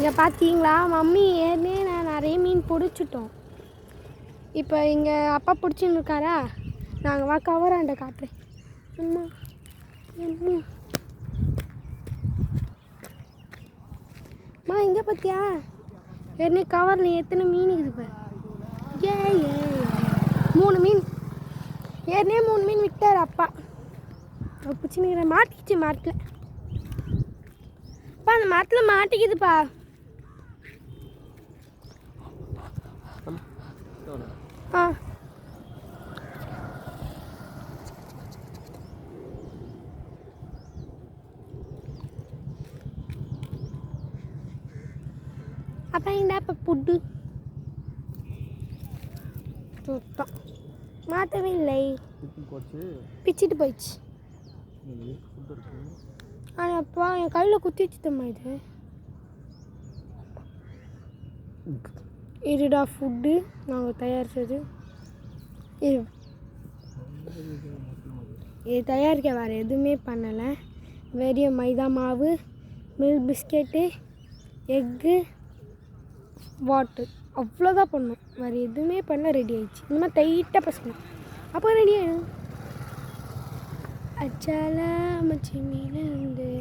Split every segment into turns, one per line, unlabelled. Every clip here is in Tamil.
இங்கே பார்த்தீங்களா மம்மி ஏற்கனவே நான் நிறைய மீன் பிடிச்சிட்டோம். இப்போ இங்கே அப்பா பிடிச்சின்னு இருக்காரா, நாங்கள் வா கவராண்ட காட்டுறேன். அம்மா அம்மா அம்மா இங்கே பார்த்தியா ஏற்கனவே கவரில் எத்தனை மீன் இருக்குது பாரு. ஏ 3 மீன் ஏற்கனவே 3 மீன் விட்டார் அப்பா. பிடிச்சின்னு மாட்டிக்கிச்சு மரத்தில். அப்பா அந்த மரத்தில் மாட்டிக்குதுப்பா. ஆ அப்பா இந்த அப்போ புட்டு சுத்தம் மாற்றவே இல்லை, பிச்சுட்டு போயிடுச்சு. அப்பா என் கையில் குத்திச்சுத்தம்மா இது. இதுடா ஃபுட்டு நாங்கள் தயாரித்தது. இது தயாரிக்க வேறு எதுவுமே பண்ணலை. வெறும் மைதா மாவு, மில்க் பிஸ்கெட்டு, எக்கு, வாட்டர் அவ்வளோதான் பண்ணோம். வேறு எதுவுமே பண்ண ரெடி ஆகிடுச்சு. இந்த மாதிரி டைட்டாக பசங்க அப்போ ரெடி ஆகிடும். அச்சாலா மச்சி மீனந்து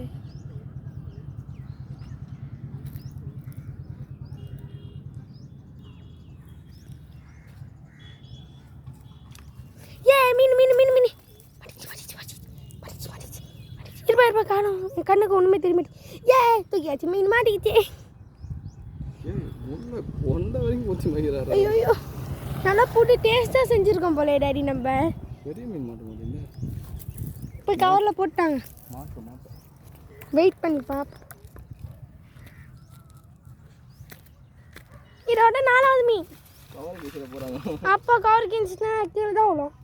மீன் மீன் மீன் மீன் இருப்பா காணும். என் கண்ணுக்கு ஒன்றுமே திரும்பி தூக்கியாச்சு. மீன் மாட்டிக்கிச்சே. ஐயோ நல்லா போட்டு டேஸ்ட்டாக செஞ்சுருக்கோம் போல டாடி. நம்ம இப்போ கவரில் போட்டாங்க, வெயிட் பண்ணி பார்ப்போம். இதோட 4வது மீன். அப்பா கவர் கிஞ்சிச்சுன்னா கீழே தான் விழும்.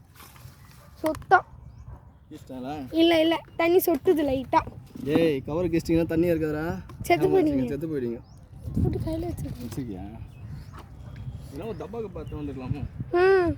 சுத்தம் இல்லை இல்லை தண்ணி சொட்டுது லைட்டாக.
ஏய் கவர் கிச்சிங்கன்னா தண்ணி இருக்காதா, செத்து போயிடுங்க.
போட்டு கையில் வச்சுருக்கியா
டப்பாக்கு பார்த்து வந்துக்கலாமா?
ம்